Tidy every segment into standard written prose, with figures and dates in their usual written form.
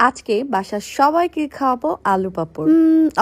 আজকে বাসার সবাইকে খাওয়াবো আলু পাপড়।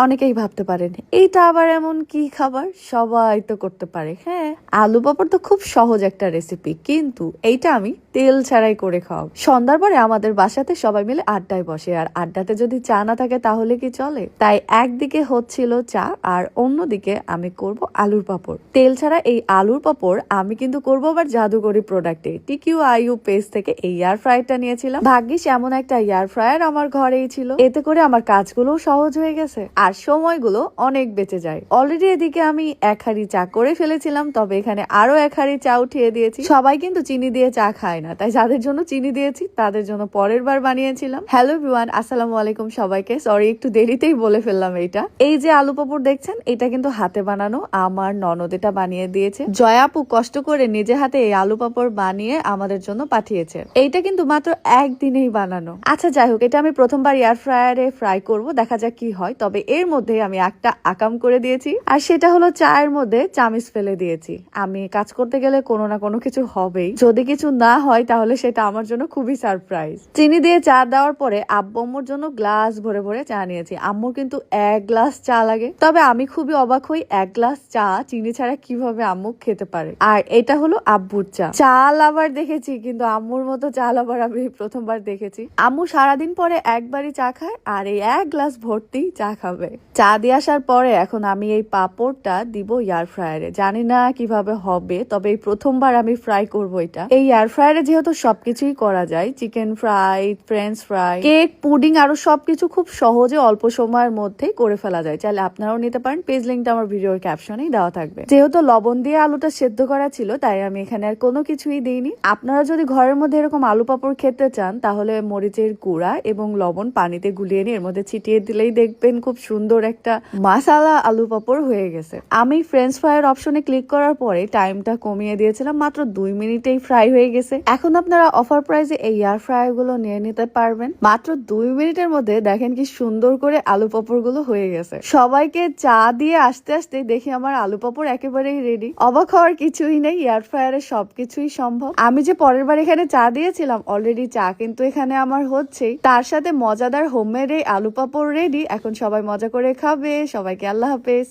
অনেকেই ভাবতে পারেন এইটা আবার এমন কি খাবার, সবাই তো করতে পারে। হ্যাঁ, আলু পাপড় তো খুব সহজ একটা রেসিপি, কিন্তু এইটা আমি তেল ছাড়াই করে খাওয়াবো। সন্ধ্যার পরে আমাদের বাসাতে সবাই মিলে আড্ডায় বসে, আর আড্ডাতে যদি চা না থাকে তাহলে কি চলে? তাই একদিকে হচ্ছিল চা আর অন্যদিকে আমি করব আলুর পাপড়। তেল ছাড়া এই আলুর পাপড় আমি কিন্তু করবো আবার জাদুকরি প্রোডাক্টে, TQIU পেজ থেকে এই এয়ার ফ্রায়ারটা নিয়েছিলাম। ভাগ্যিস এমন একটা এয়ার ফ্রায়ার আমার ঘরেই ছিল, এতে করে আমার কাজগুলো সহজ হয়ে গেছে আর সময়গুলো অনেক বেঁচে যায়। অলরেডি এদিকে আমি 1 হাঁড়ি চা করে ফেলেছিলাম, তবে এখানে আরো 1 হাঁড়ি চা উঠিয়ে দিয়েছি। সবাই কিন্তু চিনি দিয়ে চা খায় না, তাই যাদের জন্য চিনি দিয়েছি তাদের জন্য পরের বার বানিয়েছিলাম। হ্যালো এভরিওয়ান, আসসালামু আলাইকুম সবাইকে। সরি, একটু দেরিতেই বলে ফেললাম এইটা। এই যে আলু পাপড় দেখছেন, এটা কিন্তু হাতে বানানো, আমার ননদ এটা বানিয়ে দিয়েছে। জয়া আপু কষ্ট করে নিজে হাতে এই আলু পাপড় বানিয়ে আমাদের জন্য পাঠিয়েছে। এইটা কিন্তু মাত্র একদিনেই বানানো। আচ্ছা যাই হোক, এটা আমি প্রথমবার এয়ার ফ্রায়ারে ফ্রাই করব, দেখা যাক কি হয়। তবে এর মধ্যে আমি একটা আকাম করে দিয়েছি, আর সেটা হলো চায়ের মধ্যে চামিচ ফেলে দিয়েছি। আমি কাজ করতে গেলে কোনো না কোনো কিছু হবেই, যদি কিছু না হয় তাহলে সেটা আমার জন্য খুবই সারপ্রাইজ। চিনি দিয়ে চা দেওয়ার পরে আব্বু আম্মুর জন্য গ্লাস ভরে ভরে চা নিয়েছি। আম্মুর কিন্তু 1 গ্লাস চা লাগে, তবে আমি খুবই অবাক হই 1 গ্লাস চা চিনি ছাড়া কিভাবে আম্মু খেতে পারে। আর এটা হলো আব্বুর চা। চাল আবার দেখেছি, কিন্তু আম্মুর মতো চাল আবার আমি প্রথমবার দেখেছি। আম্মু সারাদিন পরে একবারই চা খায়, আর এই 1 গ্লাস ভর্তি চা খাবে। চা দিয়ে আসার পরে এখন আমি এই পাপড়টা দিব এয়ার ফ্রায়ারে। জানি না কিভাবে হবে, তবে এই প্রথমবার আমি ফ্রাই করবো এটা। এই এয়ার ফ্রায়ারে যেহেতু সবকিছুই করা যায়, chicken fry, French fry, cake, pudding, আরো সবকিছু খুব সহজে অল্প সময়ের মধ্যেই করে ফেলা যায়। চাইলে আপনারাও নিতে পারেন, পেজ লিঙ্কটা আমার ভিডিওর ক্যাপশনেই দেওয়া থাকবে। যেহেতু লবণ দিয়ে আলুটা সেদ্ধ করা ছিল, তাই আমি এখানে আর কোনো কিছুই দিইনি। আপনারা যদি ঘরের মধ্যে এরকম আলু পাপড় খেতে চান, তাহলে মরিচের গুঁড়া এবং লবণ পানিতে গুলিয়ে নিয়ে এর মধ্যে ছিটিয়ে দিলেই দেখবেন খুব সুন্দর একটা মাসালা আলু পাপড় হয়ে গেছে। আমি ফ্রেঞ্চ ফ্রাইয়ের অপশনে ক্লিক করার পরে টাইমটা কমিয়ে দিয়েছিলাম, মাত্র 2 মিনিটেই ফ্রাই হয়ে গেছে। এখন আপনারা অফার প্রাইসে এই এয়ার ফ্রায়ার গুলো নিয়ে নিতে পারবেন। মাত্র 2 মিনিটের মধ্যে দেখেন কি সুন্দর করে আলু পাপড় গুলো হয়ে গেছে। সবাইকে চা দিয়ে আসতে আসতে দেখি আমার আলু পাপড় একেবারেই রেডি। অবাক হওয়ার কিছুই নেই, এয়ার ফ্রায়ারে সবকিছুই সম্ভব। আমি যে পরের বার এখানে চা দিয়েছিলাম, অলরেডি চা কিন্তু এখানে আমার হচ্ছেই, তার সাথে মজাদার হোমমেড এই আলু পাপড় রেডি। এখন সবাই মজা করে খাবে। সবাইকে আল্লাহ হাফেজ।